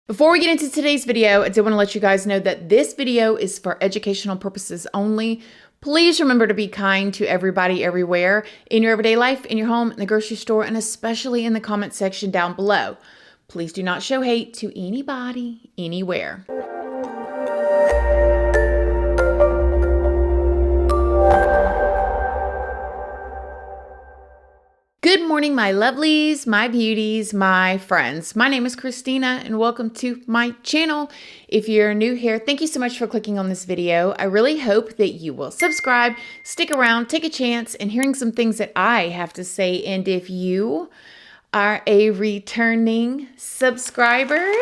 Before we get into today's video, I did want to let you guys know that this video is for educational purposes only. Please remember to be kind to everybody everywhere in your everyday life, in your home, in the grocery store, and especially in the comment section down below. Please do not show hate to anybody, anywhere. Good morning, my lovelies, my beauties, my friends. My name is Christina and welcome to my channel. If you're new here, thank you so much for clicking on this video. I really hope that you will subscribe, stick around, take a chance in hearing some things that I have to say. And if you are a returning subscriber,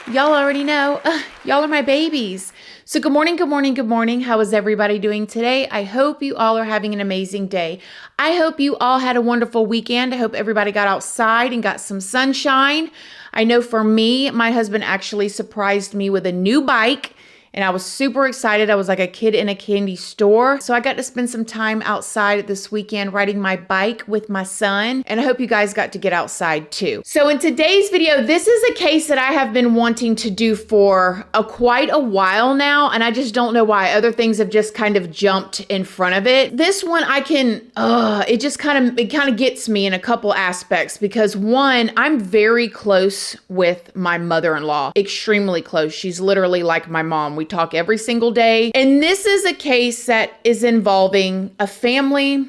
y'all already know, y'all are my babies. So good morning, good morning, good morning. How is everybody doing today? I hope you all are having an amazing day. I hope you all had a wonderful weekend. I hope everybody got outside and got some sunshine. I know for me, my husband actually surprised me with a new bike. And I was super excited. I was like a kid in a candy store. So I got to spend some time outside this weekend riding my bike with my son. And I hope you guys got to get outside too. So in today's video, this is a case that I have been wanting to do for quite a while now. And I just don't know why. Other things have just kind of jumped in front of it. This one I can, it kind of gets me in a couple aspects because one, I'm very close with my mother-in-law, extremely close. She's literally like my mom. We talk every single day. And this is a case that is involving a family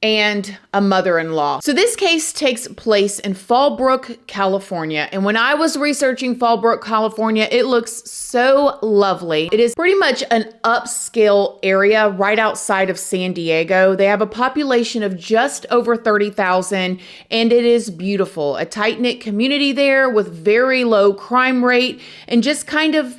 and a mother-in-law. So this case takes place in Fallbrook, California. And when I was researching Fallbrook, California, it looks so lovely. It is pretty much an upscale area right outside of San Diego. They have a population of just over 30,000 and it is beautiful. A tight-knit community there with very low crime rate and just kind of,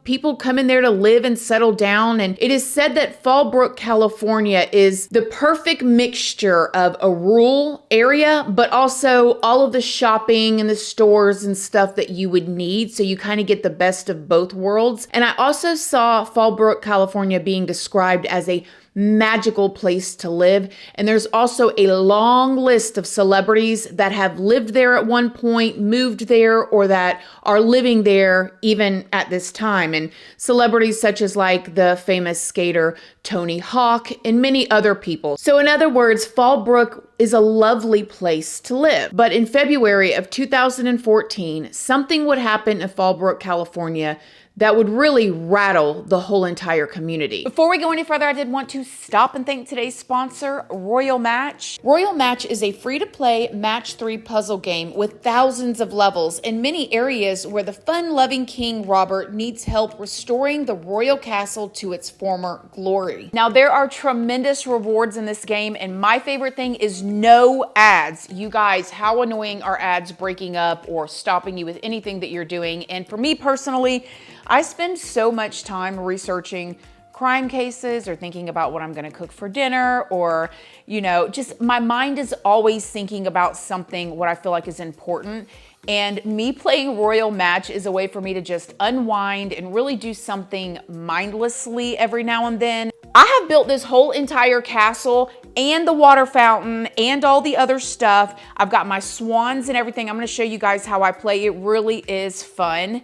people come in there to live and settle down. And it is said that Fallbrook, California is the perfect mixture of a rural area, but also all of the shopping and the stores and stuff that you would need. So you kind of get the best of both worlds. And I also saw Fallbrook, California being described as a magical place to live. And there's also a long list of celebrities that have lived there at one point, moved there, or that are living there even at this time. And celebrities such as like the famous skater Tony Hawk and many other people. So in other words, Fallbrook is a lovely place to live. But in February of 2014, something would happen in Fallbrook, California that would really rattle the whole entire community. Before we go any further, I did want to stop and thank today's sponsor, Royal Match. Royal Match is a free-to-play match 3 puzzle game with thousands of levels in many areas where the fun-loving King Robert needs help restoring the royal castle to its former glory. Now, there are tremendous rewards in this game, and my favorite thing is no ads. You guys, how annoying are ads breaking up or stopping you with anything that you're doing? And for me personally, I spend so much time researching crime cases or thinking about what I'm going to cook for dinner or, just my mind is always thinking about something, what I feel like is important. And me playing Royal Match is a way for me to just unwind and really do something mindlessly every now and then. I have built this whole entire castle and the water fountain and all the other stuff. I've got my swans and everything. I'm going to show you guys how I play. It really is fun.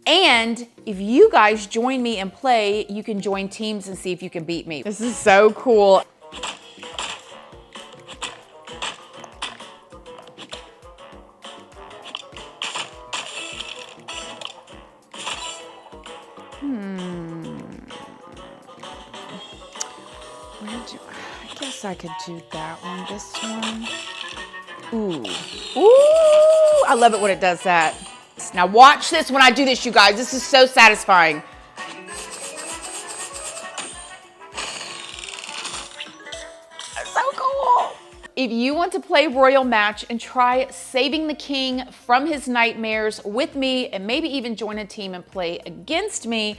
And if you guys join me and play, you can join teams and see if you can beat me. This is so cool. I guess I could do that one, this one. Ooh, I love it when it does that. Now watch this when I do this, you guys. This is so satisfying. So cool. If you want to play Royal Match and try saving the king from his nightmares with me and maybe even join a team and play against me,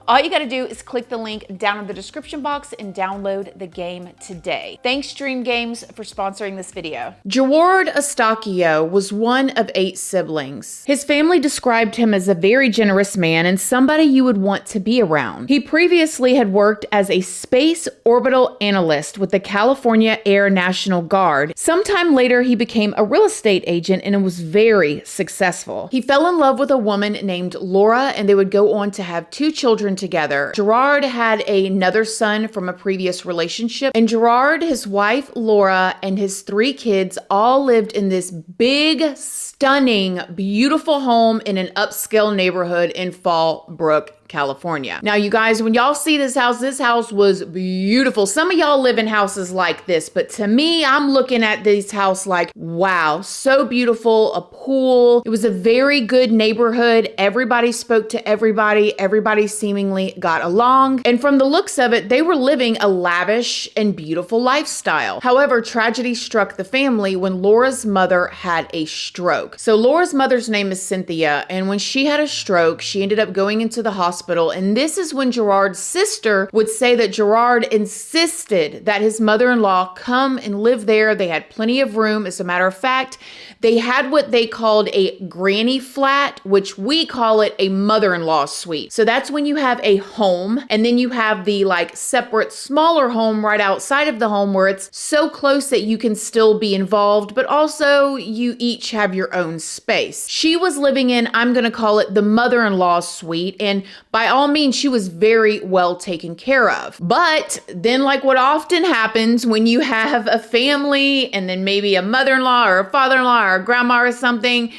All you gotta do is click the link down in the description box and download the game today. Thanks Dream Games for sponsoring this video. Geoward Estaquio was one of 8 siblings. His family described him as a very generous man and somebody you would want to be around. He previously had worked as a space orbital analyst with the California Air National Guard. Sometime later, he became a real estate agent and was very successful. He fell in love with a woman named Laura, and they would go on to have 2 children together. Geoward had another son from a previous relationship, and Geoward, his wife Laura, and his 3 kids all lived in this big, stunning, beautiful home in an upscale neighborhood in Fallbrook, California. Now, you guys, when y'all see this house was beautiful. Some of y'all live in houses like this, but to me, I'm looking at this house like, wow, so beautiful, a pool. It was a very good neighborhood. Everybody spoke to everybody. Everybody seemingly got along. And from the looks of it, they were living a lavish and beautiful lifestyle. However, tragedy struck the family when Laura's mother had a stroke. So Laura's mother's name is Cynthia, and when she had a stroke, she ended up going into the hospital. And this is when Geoward's sister would say that Geoward insisted that his mother-in-law come and live there. They had plenty of room. As a matter of fact, they had what they called a granny flat, which we call it a mother-in-law suite. So that's when you have a home, and then you have the like separate smaller home right outside of the home where it's so close that you can still be involved, but also you each have your own space. She was living in, I'm going to call it the mother-in-law suite, and by all means, she was very well taken care of. But then, like what often happens when you have a family and then maybe a mother-in-law or a father-in-law or a grandma or something,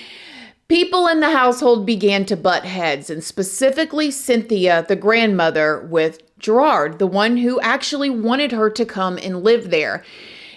people in the household began to butt heads, and specifically Cynthia, the grandmother, with Geoward, the one who actually wanted her to come and live there.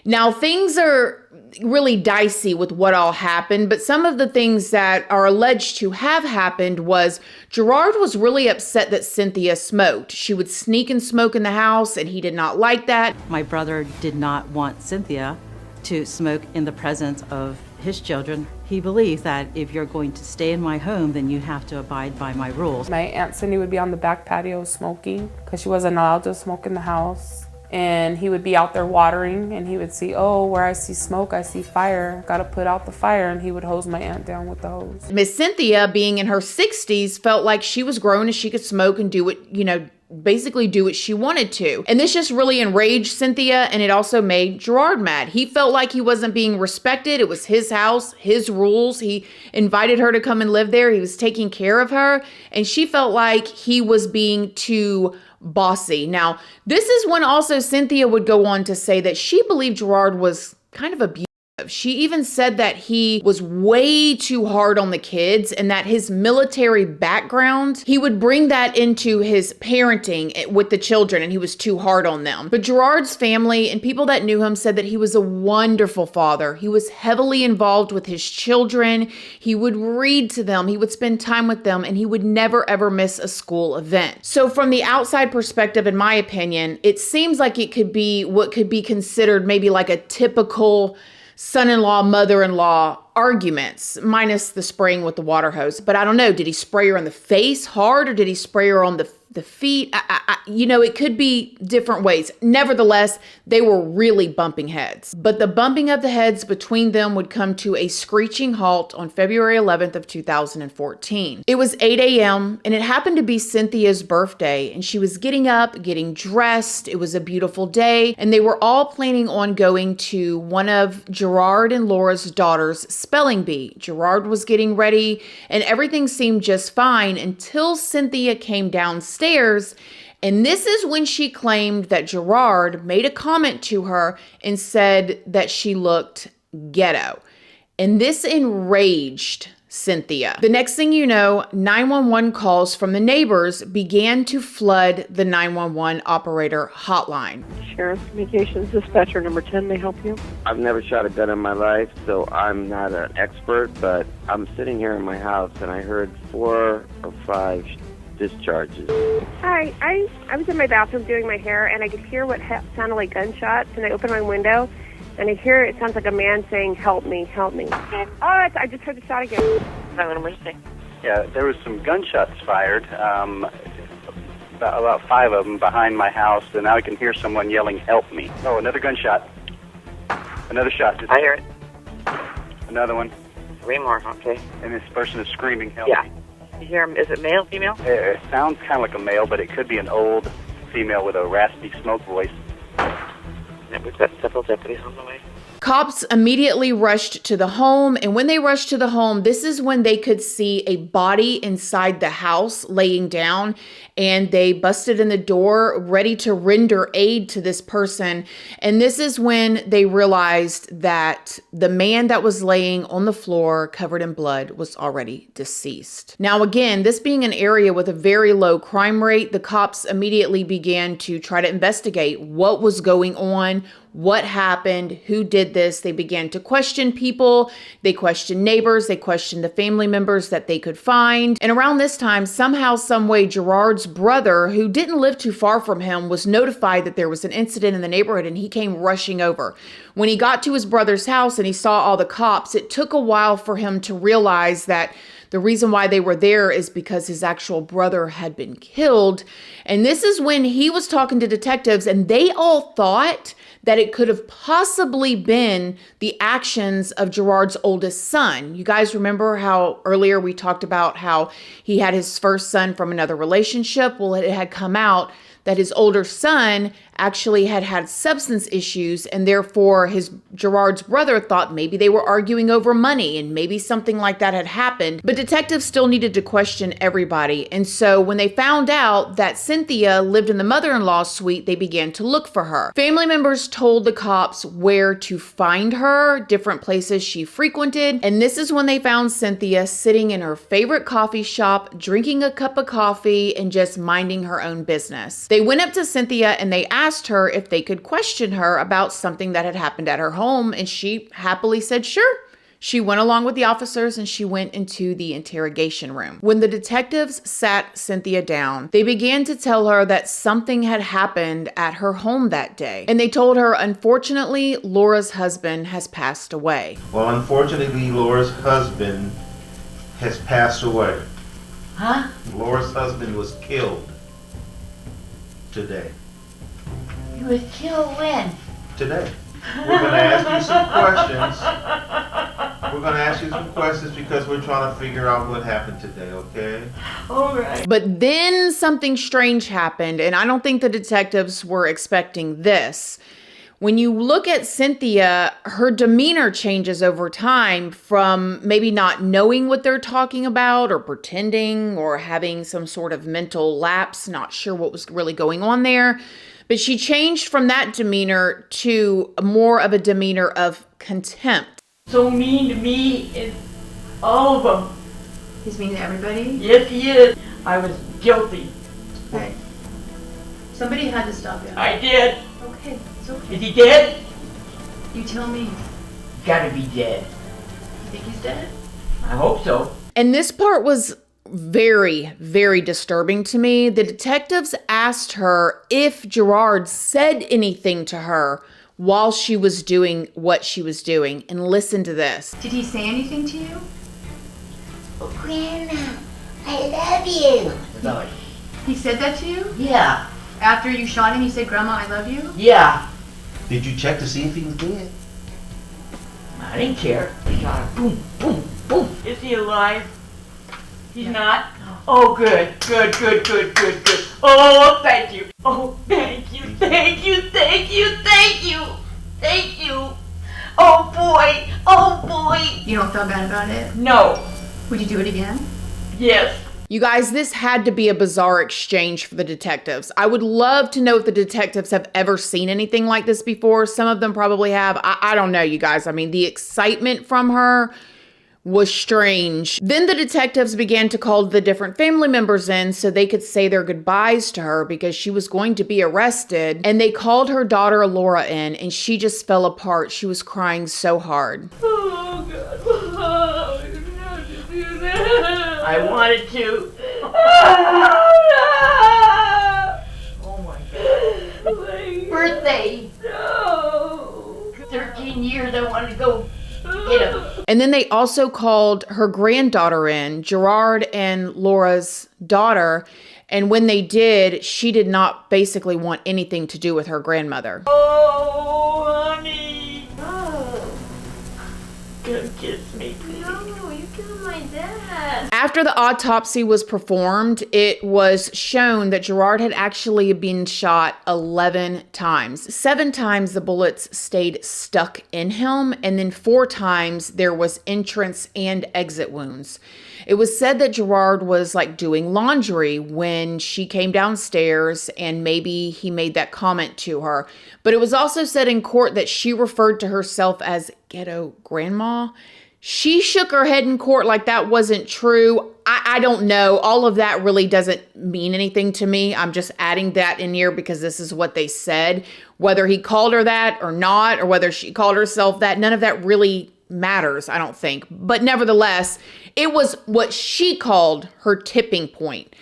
Now, things are really dicey with what all happened, but some of the things that are alleged to have happened was Geoward was really upset that Cynthia smoked. She would sneak and smoke in the house, and he did not like that. My brother did not want Cynthia to smoke in the presence of his children. He believes that if you're going to stay in my home, then you have to abide by my rules. My Aunt Cindy would be on the back patio smoking because she wasn't allowed to smoke in the house. And he would be out there watering, and he would see, oh, where I see smoke, I see fire. Got to put out the fire, and he would hose my aunt down with the hose. Miss Cynthia, being in her 60s, felt like she was grown and she could smoke and do what, basically do what she wanted to. And this just really enraged Cynthia, and it also made Geoward mad. He felt like he wasn't being respected. It was his house, his rules. He invited her to come and live there. He was taking care of her, and she felt like he was being too bossy. Now, this is when also Cynthia would go on to say that she believed Geoward was kind of abusive. She even said that he was way too hard on the kids, and that his military background, he would bring that into his parenting with the children, and he was too hard on them. But Geoward's family and people that knew him said that he was a wonderful father. He was heavily involved with his children. He would read to them. He would spend time with them, and he would never ever miss a school event. So from the outside perspective, in my opinion, it seems like it could be what could be considered maybe like a typical son-in-law, mother-in-law arguments, minus the spraying with the water hose. But I don't know, did he spray her in the face hard, or did he spray her on the feet? It could be different ways. Nevertheless, they were really bumping heads. But the bumping of the heads between them would come to a screeching halt on February 11th of 2014. It was 8 a.m. and it happened to be Cynthia's birthday, and she was getting up, getting dressed. It was a beautiful day, and they were all planning on going to one of Geoward and Laura's daughters' spelling bee. Geoward was getting ready, and everything seemed just fine until Cynthia came downstairs. And this is when she claimed that Geoward made a comment to her and said that she looked ghetto. And this enraged Cynthia. The next thing you know, 911 calls from the neighbors began to flood the 911 operator hotline. Sheriff Communications Dispatcher number 10, may I help you? I've never shot a gun in my life, so I'm not an expert, but I'm sitting here in my house and I heard 4 or 5 discharges. Hi, I was in my bathroom doing my hair, and I could hear what sounded like gunshots, and I opened my window, and I hear it sounds like a man saying, help me, help me. Oh, I just heard the shot again. 911 emergency. Yeah, there was some gunshots fired. about 5 of them behind my house, and now I can hear someone yelling, "Help me." Oh, another gunshot. Another shot. I hear it. Another one. 3 more, okay. And this person is screaming, "Help Yeah. me." You hear him, is it male, female? It sounds kind of like a male, but it could be an old female with a raspy smoke voice. Yeah, we've got several deputies on the way. Cops immediately rushed to the home, and when they rushed to the home, this is when they could see a body inside the house laying down, and they busted in the door ready to render aid to this person. And this is when they realized that the man that was laying on the floor covered in blood was already deceased. Now again, this being an area with a very low crime rate, the cops immediately began to try to investigate what was going on, what happened, who did this. They began to question people. They questioned neighbors. They questioned the family members that they could find. And around this time, somehow, some way, Geoward's brother, who didn't live too far from him, was notified that there was an incident in the neighborhood, and he came rushing over. When he got to his brother's house and he saw all the cops, it took a while for him to realize that the reason why they were there is because his actual brother had been killed. And this is when he was talking to detectives, and they all thought that it could have possibly been the actions of Geoward's oldest son. You guys remember how earlier we talked about how he had his first son from another relationship? Well, it had come out that his older son actually had substance issues, and therefore Geoward's brother thought maybe they were arguing over money and maybe something like that had happened. But detectives still needed to question everybody. And so when they found out that Cynthia lived in the mother-in-law suite, they began to look for her. Family members told the cops where to find her, different places she frequented. And this is when they found Cynthia sitting in her favorite coffee shop, drinking a cup of coffee and just minding her own business. They went up to Cynthia and they asked her if they could question her about something that had happened at her home, and she happily said sure. She went along with the officers and she went into the interrogation room. When the detectives sat Cynthia down, they began to tell her that something had happened at her home that day. And they told her, unfortunately, Laura's husband has passed away. Well, unfortunately, Laura's husband has passed away. Huh? Laura's husband was killed today. You were killed when? Today. We're going to ask you some questions. We're going to ask you some questions because we're trying to figure out what happened today, okay? All right. But then something strange happened, and I don't think the detectives were expecting this. When you look at Cynthia, her demeanor changes over time from maybe not knowing what they're talking about or pretending or having some sort of mental lapse, not sure what was really going on there. But she changed from that demeanor to more of a demeanor of contempt. So mean to me and all of them. He's mean to everybody? Yes, he is. I was guilty. Okay. Somebody had to stop him. I did. Okay, it's okay. Is he dead? You tell me. Gotta be dead. You think he's dead? I hope so. And this part was very, very disturbing to me. The detectives asked her if Geoward said anything to her while she was doing what she was doing. And listen to this. Did he say anything to you? Oh, Grandma, I love you. No. He said that to you? Yeah. After you shot him, he said, Grandma, I love you? Yeah. Did you check to see if he was dead? I didn't care. I shot him. Boom, boom, boom. Is he alive? He's not? Oh, good. Oh, thank you. Oh, thank you. Oh, boy. You don't feel bad about it? No. Would you do it again? Yes. You guys, this had to be a bizarre exchange for the detectives. I would love to know if the detectives have ever seen anything like this before. Some of them probably have. I don't know, you guys. I mean, the excitement from her was strange. Then the detectives began to call the different family members in so they could say their goodbyes to her because she was going to be arrested. And they called her daughter Laura in, and she just fell apart. She was crying so hard. Oh, God. I wanted to. Oh, my God. Birthday. No. 13 years I wanted to go get him. And then they also called her granddaughter in, Geoward and Laura's daughter. And when they did, she did not basically want anything to do with her grandmother. Oh, honey. Oh. Come kiss me, please. No, you killed my dad. After the autopsy was performed, it was shown that Geoward had actually been shot 11 times. 7 times the bullets stayed stuck in him, and then 4 times there was entrance and exit wounds. It was said that Geoward was like doing laundry when she came downstairs, and maybe he made that comment to her. But it was also said in court that she referred to herself as ghetto grandma. She shook her head in court like that wasn't true. I don't know. All of that really doesn't mean anything to me. I'm just adding that in here because this is what they said. Whether he called her that or not, or whether she called herself that, none of that really matters, I don't think. But nevertheless, it was what she called her tipping point.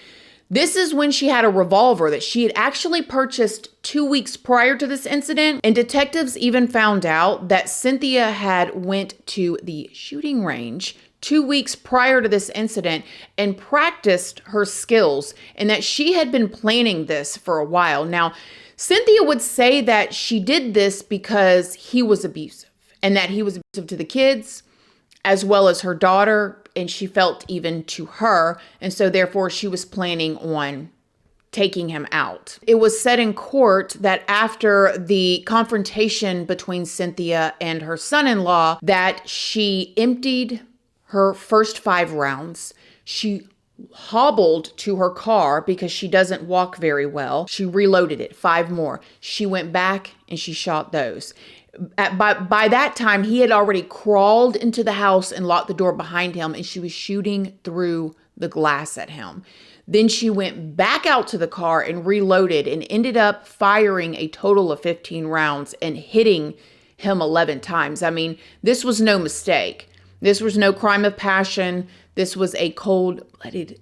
This is when she had a revolver that she had actually purchased 2 weeks prior to this incident. And detectives even found out that Cynthia had went to the shooting range 2 weeks prior to this incident and practiced her skills, and that she had been planning this for a while. Now, Cynthia would say that she did this because he was abusive, and that he was abusive to the kids as well as her daughter, and she felt even to her, and so therefore she was planning on taking him out. It was said in court that after the confrontation between Cynthia and her son-in-law, that she emptied her first 5 rounds. She hobbled to her car because she doesn't walk very well. She reloaded it, 5 more. She went back and she shot those. By that time, he had already crawled into the house and locked the door behind him, and she was shooting through the glass at him. Then she went back out to the car and reloaded and ended up firing a total of 15 rounds and hitting him 11 times. I mean, this was no mistake. This was no crime of passion. This was a cold-blooded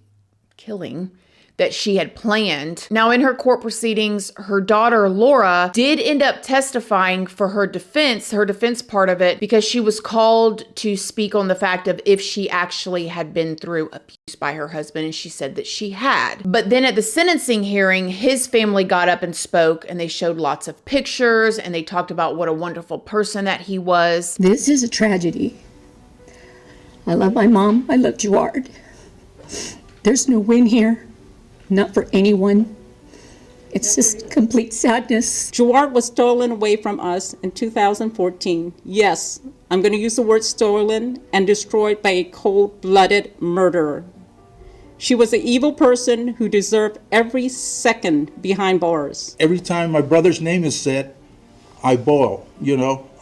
killing that she had planned. Now, in her court proceedings, her daughter, Laura, did end up testifying for her defense part of it, because she was called to speak on the fact of if she actually had been through abuse by her husband, and she said that she had. But then at the sentencing hearing, his family got up and spoke, and they showed lots of pictures, and they talked about what a wonderful person that he was. This is a tragedy. I love my mom. I love Geoward. There's no win here. Not for anyone. It's just complete sadness. Geoward was stolen away from us in 2014. Yes, I'm going to use the word stolen, and destroyed by a cold-blooded murderer. She was an evil person who deserved every second behind bars. Every time my brother's name is said, I boil,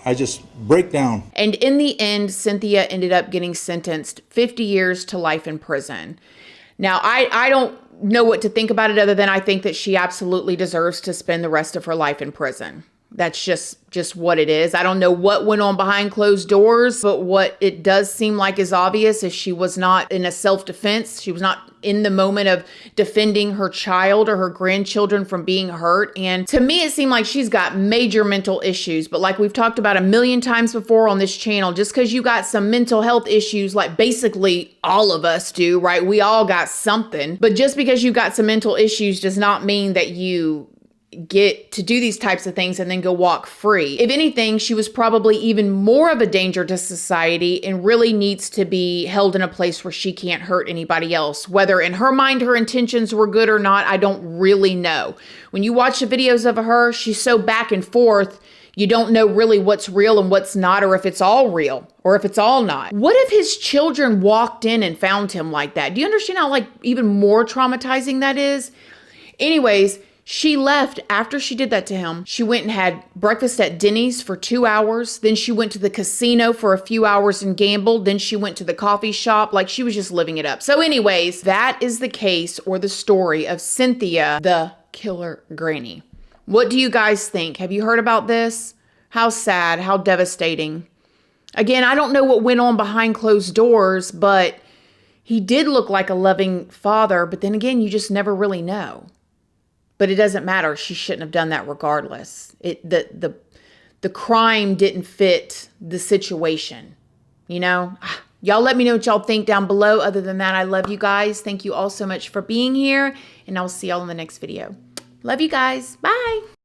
I just break down. And in the end, Cynthia ended up getting sentenced 50 years to life in prison. Now, I don't know what to think about it, other than I think that she absolutely deserves to spend the rest of her life in prison. That's just what it is. I don't know what went on behind closed doors, but what it does seem like is obvious is she was not in a self-defense. She was not in the moment of defending her child or her grandchildren from being hurt. And to me, it seemed like she's got major mental issues. But like we've talked about a million times before on this channel, just because you got some mental health issues, like basically all of us do, right? We all got something. But just because you got some mental issues does not mean that you get to do these types of things and then go walk free. If anything, she was probably even more of a danger to society and really needs to be held in a place where she can't hurt anybody else. Whether in her mind her intentions were good or not, I don't really know. When you watch the videos of her, she's so back and forth, you don't know really what's real and what's not, or if it's all real or if it's all not. What if his children walked in and found him like that? Do you understand how even more traumatizing that is? Anyways, she left after she did that to him. She went and had breakfast at Denny's for 2 hours. Then she went to the casino for a few hours and gambled. Then she went to the coffee shop. She was just living it up. So anyways, that is the case or the story of Cynthia, the killer granny. What do you guys think? Have you heard about this? How sad, how devastating. Again, I don't know what went on behind closed doors, but he did look like a loving father. But then again, you just never really know. But it doesn't matter. She shouldn't have done that regardless. The crime didn't fit the situation. you know, y'all let me know what y'all think down below. Other than that, I love you guys. Thank you all so much for being here, and I'll see y'all in the next video. Love you guys. Bye.